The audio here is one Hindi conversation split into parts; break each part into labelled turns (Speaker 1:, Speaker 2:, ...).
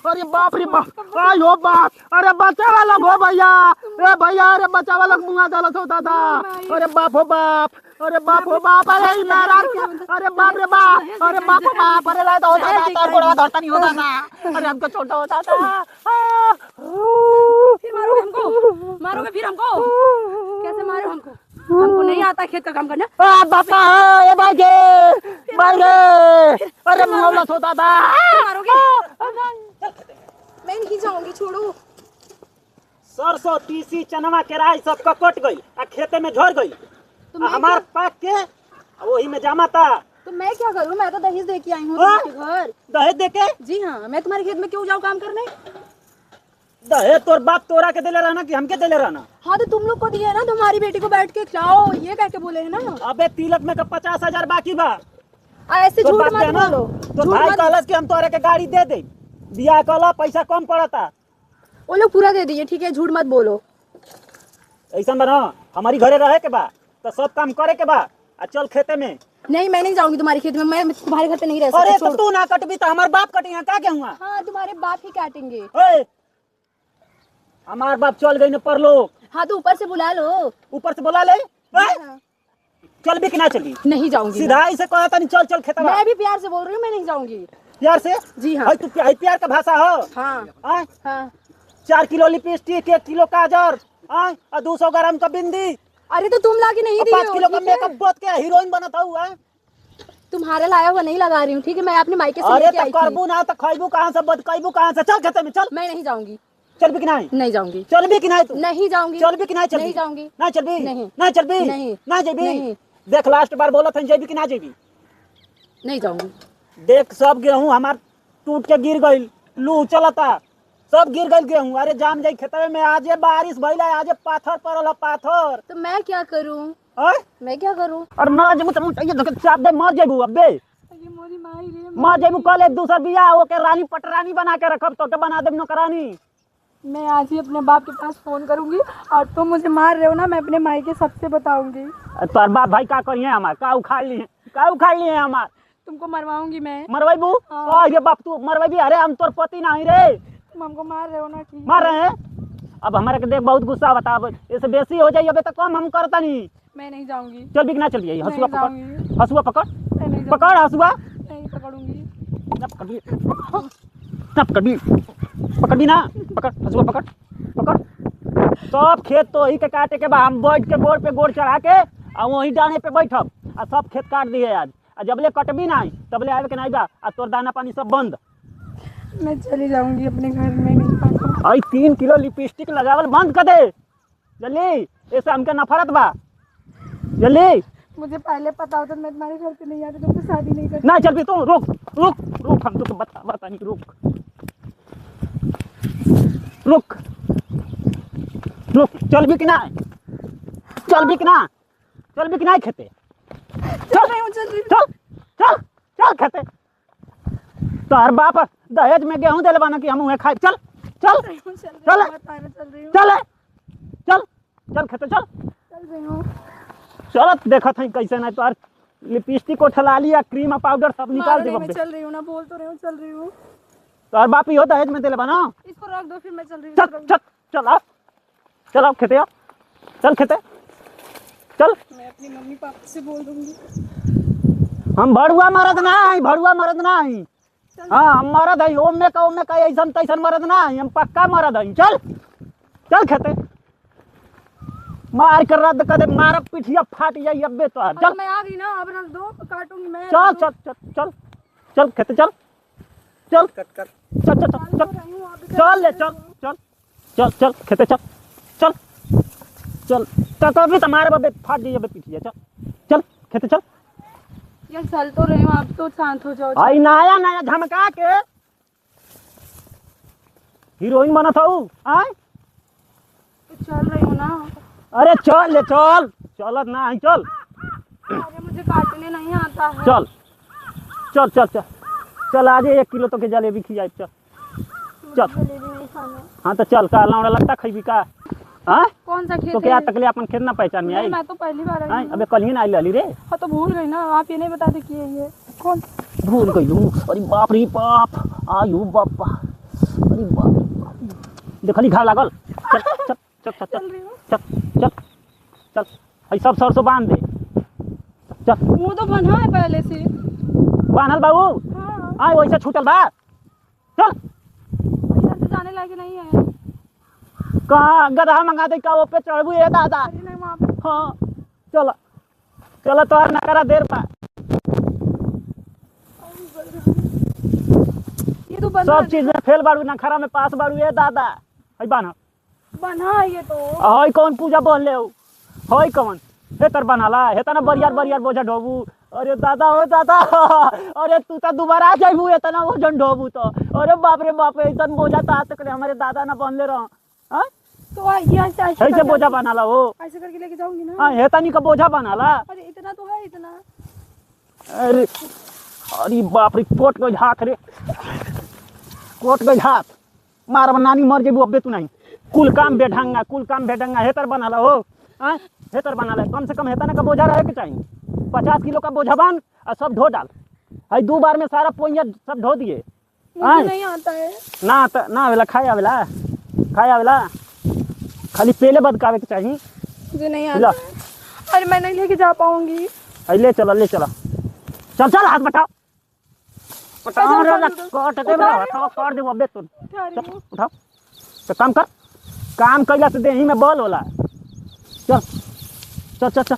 Speaker 1: अरे बाप रे बाप आयो बाप अरे बचावा लोग हो भैया ए भैया अरे बचावा लोग मुंगा डालत हो दादा अरे बाप हो बाप अरे बाप हो बाप अरे नारा अरे बाप रे बाप अरे बाप हो बाप अरे लाता हो दादा तार गोड़ा धरता नहीं होता था अरे हमको छोटा होता था
Speaker 2: फिर मारोगे हमको मारोगे फिर हमको कैसे मारो हमको नहीं आता खेत का काम करना
Speaker 1: बापा ए भाई अरे मुंगा होता था
Speaker 2: मारोगे मैं नहीं जाऊंगी छोड़ो
Speaker 3: सरसों तीसी चनवा केराई सब कट गई आ खेते में झड़ गई
Speaker 2: तो
Speaker 3: हमार पाक के वही में जमा था
Speaker 2: तो मैं क्या करूं मैं तो दहेज दे के आई हूं तुम्हारे घर
Speaker 3: दहेज दे के
Speaker 2: जी हां मैं तुम्हारे खेत में क्यों जाऊं काम करने
Speaker 3: दहेज तोर बाप तोरा के देले रहना कि हमके देले रहना
Speaker 2: हाँ तो तुम लोग को दिए ना तुम्हारी बेटी को बैठ के खिलाओ ये कह के बोले है ना
Speaker 3: अबे तिलक में का 50,000 बाकी बा
Speaker 2: ऐसे झूठ मत
Speaker 3: ना
Speaker 2: बोलो
Speaker 3: तो भाई कहलस कि हम तोरे के गाड़ी दे दे बियाह कहला पैसा कम पड़ता
Speaker 2: वो लोग पूरा दे दिए ठीक है झूठ मत बोलो
Speaker 3: ऐसा बना हमारी घरे रहे के बा तो सब काम करे के बा आ चल खेते में
Speaker 2: नहीं मैं नहीं जाऊंगी तुम्हारे खेत में मैं तुम्हारे घर पे नहीं रह सकती
Speaker 3: अरे तो तू ना कटबी तो हमार बाप कटी का क्या हुआ
Speaker 2: हाँ तुम्हारे बाप ही काटेंगे
Speaker 3: हमार बाप चल गई न परलोक
Speaker 2: हाँ तो ऊपर से बुला लो
Speaker 3: ऊपर से बुला ले चल भी कि ना चली
Speaker 2: नहीं जाऊंगी
Speaker 3: सीधा ऐसे कहा था नहीं चल चल खेत
Speaker 2: मैं भी प्यार से बोल रही हूँ मैं नहीं जाऊंगी
Speaker 3: प्यार से
Speaker 2: जी हाँ
Speaker 3: तू प्यार का भाषा हो
Speaker 2: हाँ हाँ
Speaker 3: 4 किलो लिपस्टिक 1 किलो काजर और 200 ग्राम का बिंदी
Speaker 2: अरे तो तुम लाके नहीं दिए
Speaker 3: 5 किलो का मेकअप पोत के हीरोइन बनता हुआ
Speaker 2: तुम्हारे लाया हुआ नहीं लगा रही हूँ ठीक है मैं अपने मायके से
Speaker 3: अरे
Speaker 2: लेके
Speaker 3: तो
Speaker 2: आई
Speaker 3: करबू ना तो खाइबू कहां से बदकाइबू कहां से चल खेते में चल
Speaker 2: मैं नहीं जाऊंगी
Speaker 3: चल भी कि नहीं
Speaker 2: जाऊंगी
Speaker 3: चल भी कि नहीं तू
Speaker 2: नहीं जाऊंगी
Speaker 3: चल भी कि नहीं चल
Speaker 2: नहीं जाऊंगी
Speaker 3: ना चल भी
Speaker 2: नहीं
Speaker 3: ना चल भी
Speaker 2: नहीं
Speaker 3: ना जेबी
Speaker 2: नहीं
Speaker 3: देख लास्ट बार बोला था जेबी कि ना जेबी
Speaker 2: नहीं जाऊंगी
Speaker 3: देख सब गेहूं हमार टूट के गिर गई लू चलता सब गिर गई गेहूं अरे जाम जाई खेतवे में आज बारिश भइला आज पाथर पड़ल पाथर
Speaker 2: तो मैं क्या करूं मैं क्या करूं
Speaker 3: और ना जब तुम ये देख चाप दे मर जेबू अबे
Speaker 2: ये मोरी माई रे
Speaker 3: मर जेबू कल एक दूसर बियाह ओके रानी पटरानी बना के रखब तो के बना देब नौकरानी
Speaker 2: मैं आज ही अपने बाप के पास फोन करूंगी और तुम मुझे मार रहे हो ना मैं अपने माई के सबसे बताऊंगी
Speaker 3: तोर बाप भाई का करिए हमार का उखाड़ लिए हमार
Speaker 2: तुमको मरवाऊंगी मैं
Speaker 3: मरवाइबू ये बाप तू मरवाइबी अरे हम तोर पति नहीं रे
Speaker 2: तुम हमको मार रहे हो ना ठीक
Speaker 3: मार रहे हैं अब हमारे के देख बहुत गुस्सा बता अब इससे बेसी हो जाइए अबे तो कम हम करता नहीं
Speaker 2: मैं नहीं जाऊंगी
Speaker 3: चल भी ना चलिए हसुआ पकड़ हसुआ पकड़
Speaker 2: मैं नहीं
Speaker 3: पकड़ हसुआ
Speaker 2: नहीं पकड़ूंगी
Speaker 3: पकड़ भी ना पकड़ हसुआ पकड़ पकड़ सब खेत तो ही के काटे के बाद हम बैठ के गोड़ पे गोड़ चढ़ा के और वही डाने पे बैठब आ सब खेत काट दिए आज आ जबले कटबी नहीं तबले आवे के नहीं बा आ तोर दाना पानी सब बंद
Speaker 2: मैं चली जाऊंगी अपने घर में नहीं पाऊंगी
Speaker 3: आई 3 किलो लिपस्टिक लगावल बंद कर दे जल्दी ऐसे हमके नफरत बा जल्दी
Speaker 2: मुझे पहले पता होता मैं तुम्हारे घर पे नहीं आती तुमसे शादी नहीं करती
Speaker 3: ना चल भी तू रुक रुक रुक हम तो बता नहीं रुक रुक रुक चल भी कि ना चल भी कि ना खेते चल खेते तोहर बाप दहेज में गेहूं दिलवाना कि हम उहे खाए चल चल चल चल चल खेते चल चल देखत है कैसे नहीं तोहर लिपस्टिक को ठला लिया क्रीम पाउडर सब निकाल दे
Speaker 2: मैं चल रही हूँ ना बोल तो रही हूँ चल रही हूँ
Speaker 3: तोहर बाप ही हो दहेज में दिलवाना
Speaker 2: इसको रख दो फिर मैं चल रही हूँ
Speaker 3: चल चल चल आ चल आप खेते चल खेते चल
Speaker 2: मैं अपनी मम्मी पापा से बोल दूंगी
Speaker 3: हम भड़ुआ मरद नहीं हाँ हम मरद है ओमे का ऐसा तैसन मरद नहीं हम पक्का मरद है चल चल खेते मार कर रद्द कर दे मारब पिठिया फाट जाई अबे तो चल
Speaker 2: मैं आ गई ना अब रख दो काटूंगी मैं
Speaker 3: चल चल चल चल चल खेते चल चल चल चल चल चल ले चल चल चल चल खेते चल चल चल कभी तुम्हारे बबे फाट जाइए पिटिए चल चल खेते चल
Speaker 2: यार चल तो रही हूँ आप तो शांत हो जाओ
Speaker 3: आई नया झमका के हीरोइन बना था आय
Speaker 2: तो चल रही हूँ ना
Speaker 3: अरे चल ले चल चलत ना आई चल
Speaker 2: अरे मुझे काटने नहीं आता है
Speaker 3: चल चल चल चल चल आज 1 किलो तो के जलेबी खियाई चल चल
Speaker 2: जलेबी नहीं खाना
Speaker 3: हाँ तो चल का लौड़ा लगता खइबी का हाँ
Speaker 2: कौन सा खेत
Speaker 3: तो क्या तकले अपन खेत ना पहचान में आई
Speaker 2: मैं तो पहली बार आई
Speaker 3: अबे कल ही ना आई रे
Speaker 2: हाँ तो भूल गई ना आप ये नहीं बताते कि ये कौन
Speaker 3: भूल गई अरे बाप रे बाप आयु बापा अरे बाप देखली घाव लागल चल चल चल चल चल चल चल चल हई सब सरसों बांध दे चल
Speaker 2: वो तो बना है पहले से।
Speaker 3: बांधल बाबू
Speaker 2: हाँ
Speaker 3: आए वैसे छूटल बा चल
Speaker 2: इधर से जाने लायक नहीं है।
Speaker 3: कहाँ गधा मंगा दे का वो पे चढ़बू ए दादा
Speaker 2: अरे नहीं वहाँ पे
Speaker 3: हाँ चल चल तो ना करा देर पा
Speaker 2: ये तो बना
Speaker 3: सब चीज में फेल बाड़ू ना खरा में पास बाड़ू ए दादा हई बाना
Speaker 2: बना है ये तो।
Speaker 3: हई कौन पूजा बोल ले हई कौन हे तर बनाला हे तना बरियार बरियार बोझा ढोबू अरे दादा हो दादा अरे तू तो दोबारा आ जाइबू इतना वजन ढोबू तो अरे बाप रे बाप इतना बोझा तो आज तक हमारे दादा ना बनले रह हाँ
Speaker 2: तो ये ऐसे
Speaker 3: ऐसे बोझा बनाला हो
Speaker 2: ऐसे करके लेके जाऊंगी ना।
Speaker 3: हाँ हे तनी का बोझा बनाला
Speaker 2: अरे इतना तो है इतना।
Speaker 3: अरे अरे बाप रे कोट गई हाथ रे कोट गई हाथ मार नानी मर जेबू अबे तू नहीं कुल काम बेढंगा हेतर बनाला हो हाँ हेतर बनाला कम से कम हेतना का बोझा रहे के चाहिए 50 किलो का बोझा बांध और सब धो डाल हई 2 बार में सारा पोइया सब धो दिए
Speaker 2: मुझे नहीं आता है
Speaker 3: ना आवेला खाए आवेला खाली पेले बदकावे के चाहिए
Speaker 2: मुझे नहीं आता है। अरे मैं नहीं लेके जा पाऊंगी।
Speaker 3: ले चल चल हाथ बटाओ काट दे अबे तू चल उठाओ तो काम कैला से देही में बल होला चल चल चल चल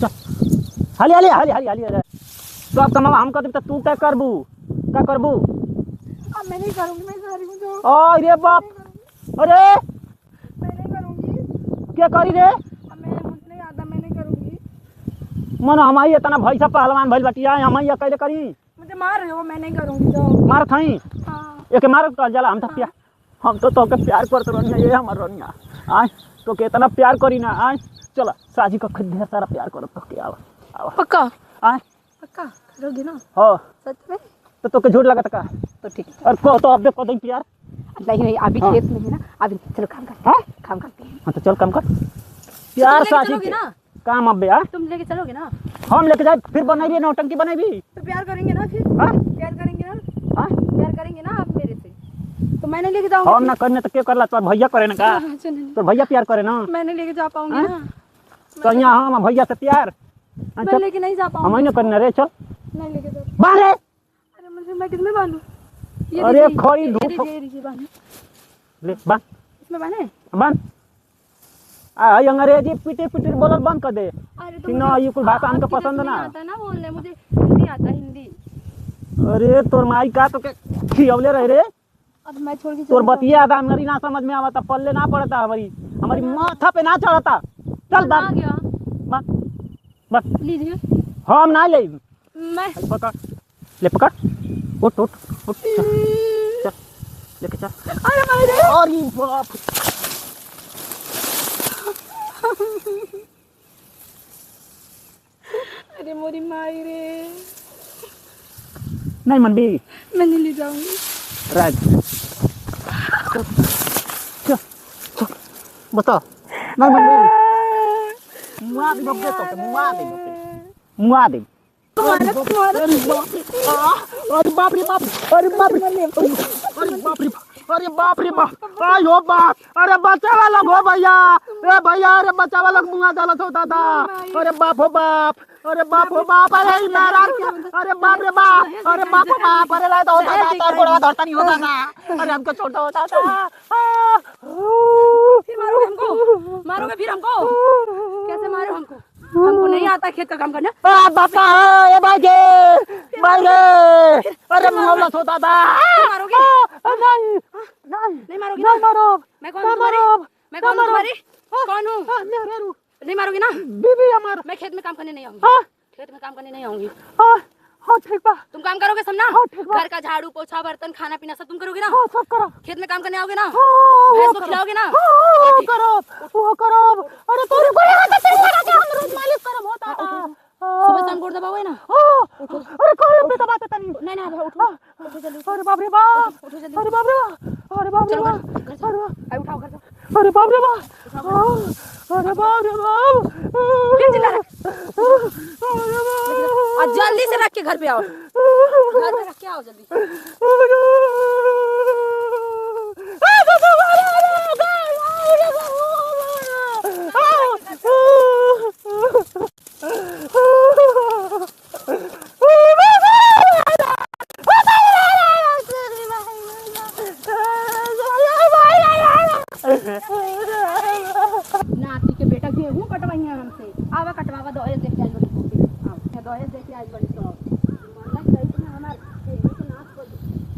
Speaker 3: चल हाली सब कमावा हम कर दे तू क्या करबू
Speaker 2: अब मैं नहीं करूंगी। मैं जा रही हूँ जो।
Speaker 3: अरे बाप अरे
Speaker 2: मैं नहीं करूंगी।
Speaker 3: क्या करी रे
Speaker 2: मुझे नहीं आता। मैं नहीं करूंगी।
Speaker 3: मन हमारी इतना भैसा पहलवान भइल बटिया हमारी कैसे करी
Speaker 2: मुझे मार रहे हो। मैं नहीं करूंगी जो।
Speaker 3: मार थई
Speaker 2: हाँ
Speaker 3: एक मार कर जाला हम तो प्यार हम तो के प्यार करते रहनिया ये हमार रहनिया आय तो के इतना प्यार करी ना आय चला साजी का खुद ढेर सारा प्यार करत तो के आवा
Speaker 2: पक्का
Speaker 3: आय
Speaker 2: पक्का करोगी ना
Speaker 3: हो
Speaker 2: सच में?
Speaker 3: तो के झूठ लगत का
Speaker 2: तो ठीक है।
Speaker 3: और को तो अब देखो दई प्यार
Speaker 2: नहीं अभी
Speaker 3: हाँ।
Speaker 2: खेत में है ना। अभी चलो काम करते हैं। काम करते हैं।
Speaker 3: हां तो चल काम कर प्यार साजी के
Speaker 2: ना
Speaker 3: काम अब यार
Speaker 2: तुम लेके चलोगे ना।
Speaker 3: हम लेके जाए फिर बनाइए नौटंकी बनाइए
Speaker 2: तो प्यार करेंगे ना फिर।
Speaker 3: हां
Speaker 2: प्यार करेंगे ना।
Speaker 3: हां
Speaker 2: प्यार करेंगे ना आप मेरे से। तो मैं नहीं लेके जाऊंगी।
Speaker 3: हम ना करने तो के करला तो भैया करे ना का तो भैया प्यार करे ना
Speaker 2: मैं नहीं लेके जा पाऊंगी
Speaker 3: हाँ?
Speaker 2: ना।
Speaker 3: तो यहाँ हम भैया से प्यार
Speaker 2: मैं लेके नहीं जा
Speaker 3: हम
Speaker 2: पाऊंगी।
Speaker 3: नहीं करने रे चल
Speaker 2: नहीं लेके जा।
Speaker 3: बाहर
Speaker 2: अरे मुझे मैं किसमें बांधूं? ये
Speaker 3: अरे
Speaker 2: दीजिए,
Speaker 3: खड़ी
Speaker 2: ये
Speaker 3: धूप
Speaker 2: दीजिए, ये दीजिए बांधे।
Speaker 3: ले बांध
Speaker 2: इसमें बांधे।
Speaker 3: बांध आ अंग्रेजी पिटी बोलल बंद कर दे
Speaker 2: अरे
Speaker 3: कि ना ये कुछ भाषा हमको पसंद ना
Speaker 2: आता ना बोलने। मुझे हिंदी आता हिंदी।
Speaker 3: अरे तोर माई का तो के खियवले रहे रे
Speaker 2: अब मैं छोड़ के
Speaker 3: तोर
Speaker 2: चली
Speaker 3: बतिया आधा हमारी ना समझ में आवता पल्ले ना पड़ता हमारी माथा पे ना चढ़ता चल
Speaker 2: जाऊँ। आ
Speaker 3: बांध
Speaker 2: गया।
Speaker 3: बांध बस
Speaker 2: लीजिए।
Speaker 3: हम ना ले
Speaker 2: मैं
Speaker 3: पकड़ ले पकड़ उठ चल लेके चल
Speaker 2: अरे मेरे
Speaker 3: अरे बाप
Speaker 2: अरे मोरी माई रे।
Speaker 3: नहीं मनबी
Speaker 2: मैं नहीं ले जाऊंगी।
Speaker 3: राज चल चल चल बता नहीं मनबी मुआ दे बब्बे तो मुआ दे
Speaker 2: तुम्हारा
Speaker 3: अरे बाप रे बाप अरे बाप रे बाप आयो बाप अरे बच्चा वाला हो भैया ए भैया अरे बच्चा वाला मुंगा डाला तो दादा अरे बाप हो बाप अरे मेरा अरे बाप रे बाप अरे बाप हो बाप अरे ला दो दादा तार गोड़ा धरता नहीं होता ना अरे हमको छोटा होता था
Speaker 2: फिर मारोगे हमको। मारोगे फिर हमको। कैसे मारो हमको? हमको नहीं आता खेत का काम करना।
Speaker 3: बापा ए भाई अरे मुंगा तो दादा
Speaker 2: मारोगे?
Speaker 3: नहीं
Speaker 2: नहीं मारोगे
Speaker 3: नहीं मारो
Speaker 2: मैं कौन हूँ तुम्हारी? मैं कौन हूँ तुम्हारी? कौन हूँ? नहीं मारोगे ना?
Speaker 3: बीबी हमारा
Speaker 2: मैं खेत में काम करने नहीं आऊंगी।
Speaker 3: हाँ
Speaker 2: खेत में काम करने नहीं आऊंगी।
Speaker 3: हाँ ठीक बा
Speaker 2: तुम काम करोगे सब ना?
Speaker 3: हाँ, ठीक बा।
Speaker 2: घर का झाड़ू पोछा बर्तन खाना पीना सब तुम करोगे ना?
Speaker 3: हाँ सब करो
Speaker 2: खेत में काम करने आओगे ना?
Speaker 3: हाँ,
Speaker 2: भैंस
Speaker 3: वो
Speaker 2: को
Speaker 3: करो।
Speaker 2: खिलाओगे ना?
Speaker 3: वो करो अरे तोरे को हम रोज मालिश करब होता
Speaker 2: सुबह शाम गोड़ दबाओगे ना?
Speaker 3: अरे कौन पे दबाते तनी
Speaker 2: नहीं नहीं अभी उठो। उठो जल्दी।
Speaker 3: अरे बाप रे बाप
Speaker 2: उठो जल्दी।
Speaker 3: अरे बाप रे बाप अरे बाप रे
Speaker 2: चलो
Speaker 3: बाप
Speaker 2: घर चलो। अरे उठाओ घर जाओ।
Speaker 3: अरे बाप रे बाप अरे बाप रे बाप
Speaker 2: फिर चिल्ला रहे। और जल्दी से रख के घर पे आओ। घर पे रख के आओ जल्दी। आइल बड़ी सब मरना चाहिए तुम्हें हमार के नाश कर